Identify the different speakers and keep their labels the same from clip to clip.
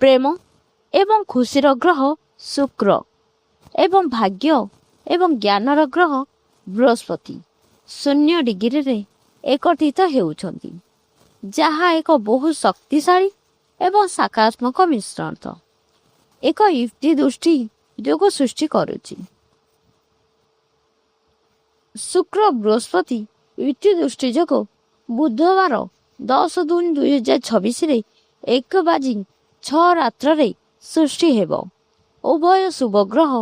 Speaker 1: ପ୍ରେମ ଏବଂ ଖୁସିର ଗ୍ରହ ଶୁକ୍ର ଏବଂ ଭାଗ୍ୟ ଏବଂ ଜ୍ଞାନର ଗ୍ରହ ବୃହସ୍ପତି 0 ଡିଗ୍ରୀରେ ଏକତ୍ରିତ ହେଉଛନ୍ତି, ଯାହା ଏକ ବହୁ ଶକ୍ତିଶାଳୀ ଏବଂ ସକାରାତ୍ମକ ମିଶ୍ରଣ ଏକ ୟୁକ୍ତି ଦୃଷ୍ଟି ଯୋଗ ସୃଷ୍ଟି କରୁଛି। ଶୁକ୍ର ବୃହସ୍ପତି ୟୁକ୍ତି ଦୃଷ୍ଟି ଯୋଗ ବୁଧବାର 10/2/2026 1:06 ସୃଷ୍ଟି ହେବ। ଉଭୟ ଶୁଭ ଗ୍ରହ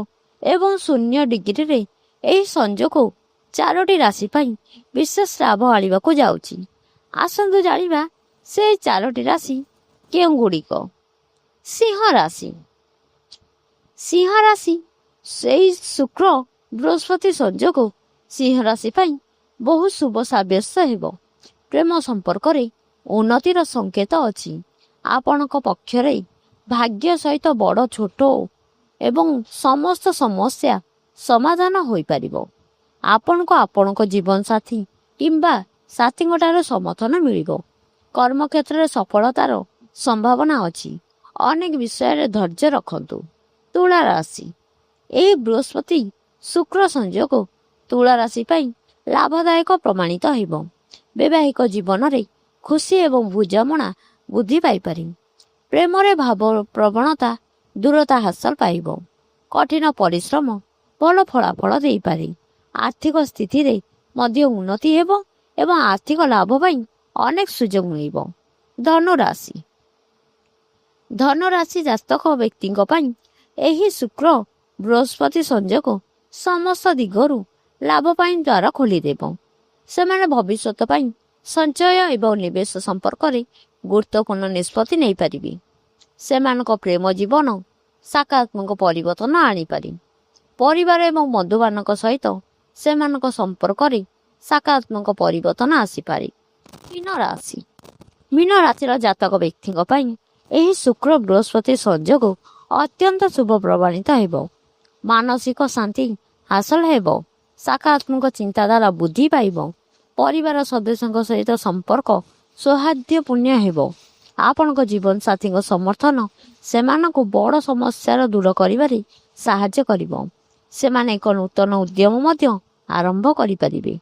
Speaker 1: ଏବଂ 0 ଡିଗ୍ରୀରେ ଏହି ସଂଯୋଗ 4ଟି ରାଶି ପାଇଁ ବିଶେଷ ଲାଭ ଆଣିବାକୁ ଯାଉଛି। ଆସନ୍ତୁ ଜାଣିବା ସେ 4ଟି ରାଶି କେଉଁଗୁଡ଼ିକ। ସିଂହ ରାଶି। ସିଂହ ରାଶି ସେହି ଶୁକ୍ର ବୃହସ୍ପତି ସଂଯୋଗ ସିଂହ ରାଶି ପାଇଁ ବହୁ ଶୁଭ ସାବ୍ୟସ୍ତ ହେବ। ପ୍ରେମ ସମ୍ପର୍କରେ ଉନ୍ନତିର ସଂକେତ ଅଛି। ଆପଣଙ୍କ ପକ୍ଷରେ ଭାଗ୍ୟ ସହିତ ବଡ଼ ଛୋଟ ଏବଂ ସମସ୍ତ ସମସ୍ୟା ସମାଧାନ ହୋଇପାରିବ। ଆପଣଙ୍କୁ ଆପଣଙ୍କ ଜୀବନସାଥୀ କିମ୍ବା ସାଥୀଙ୍କଠାରୁ ସମର୍ଥନ ମିଳିବ। କର୍ମକ୍ଷେତ୍ରରେ ସଫଳତାର ସମ୍ଭାବନା ଅଛି। ଅନେକ ବିଷୟରେ ଧୈର୍ଯ୍ୟ ରଖନ୍ତୁ। ତୁଳା ରାଶି। ଏହି ବୃହସ୍ପତି ଶୁକ୍ର ସଂଯୋଗ ତୁଳା ରାଶି ପାଇଁ ଲାଭଦାୟକ ପ୍ରମାଣିତ ହେବ। ବୈବାହିକ ଜୀବନରେ ଖୁସି ଏବଂ ବୁଝାମଣା ବୃଦ୍ଧି ପାଇପାରେ। ପ୍ରେମରେ ଭାବ ପ୍ରବଣତା ଦୂରତା ହାସଲ ପାଇବ। କଠିନ ପରିଶ୍ରମ ଭଲ ଫଳାଫଳ ଦେଇପାରେ। ଆର୍ଥିକ ସ୍ଥିତିରେ ମଧ୍ୟ ଉନ୍ନତି ହେବ ଏବଂ ଆର୍ଥିକ ଲାଭ ପାଇଁ ଅନେକ ସୁଯୋଗ ମିଳିବ। ଧନୁରାଶି। ଧନୁରାଶି ଜାତକ ବ୍ୟକ୍ତିଙ୍କ ପାଇଁ ଏହି ଶୁକ୍ର ବୃହସ୍ପତି ସଂଯୋଗ ସମସ୍ତ ଦିଗରୁ ଲାଭ ପାଇଁ ଦ୍ୱାର ଖୋଲିଦେବ। ସେମାନେ ଭବିଷ୍ୟତ ପାଇଁ ସଞ୍ଚୟ ଏବଂ ନିବେଶ ସମ୍ପର୍କରେ ଗୁରୁତ୍ୱପୂର୍ଣ୍ଣ ନିଷ୍ପତ୍ତି ନେଇପାରିବେ। ସେମାନଙ୍କ ପ୍ରେମ ଜୀବନ ସକାରାତ୍ମକ ପରିବର୍ତ୍ତନ ଆଣିପାରେ। ପରିବାର ଏବଂ ବନ୍ଧୁମାନଙ୍କ ସହିତ ସେମାନଙ୍କ ସମ୍ପର୍କରେ ସକାରାତ୍ମକ ପରିବର୍ତ୍ତନ ଆସିପାରେ। ମୀନ ରାଶି। ମୀନ ରାଶିର ଜାତକ ବ୍ୟକ୍ତିଙ୍କ ପାଇଁ ଏହି ଶୁକ୍ର ବୃହସ୍ପତି ସଂଯୋଗ ଅତ୍ୟନ୍ତ ଶୁଭ ପ୍ରମାଣିତ ହେବ। ମାନସିକ ଶାନ୍ତି ହାସଲ ହେବ। ସକାରାତ୍ମକ ଚିନ୍ତାଧାରା ବୃଦ୍ଧି ପାଇବ। ପରିବାର ସଦସ୍ୟଙ୍କ ସହିତ ସମ୍ପର୍କ ସୌହାର୍ଦ୍ଦ୍ୟପୂର୍ଣ୍ଣ ହେବ। ଆପଣଙ୍କ ଜୀବନସାଥୀଙ୍କ ସମର୍ଥନ ସେମାନଙ୍କୁ ବଡ଼ ସମସ୍ୟାର ଦୂର କରିବାରେ ସାହାଯ୍ୟ କରିବ। ସେମାନେ ଏକ ନୂତନ ଉଦ୍ୟମ ମଧ୍ୟ ଆରମ୍ଭ କରିପାରିବେ।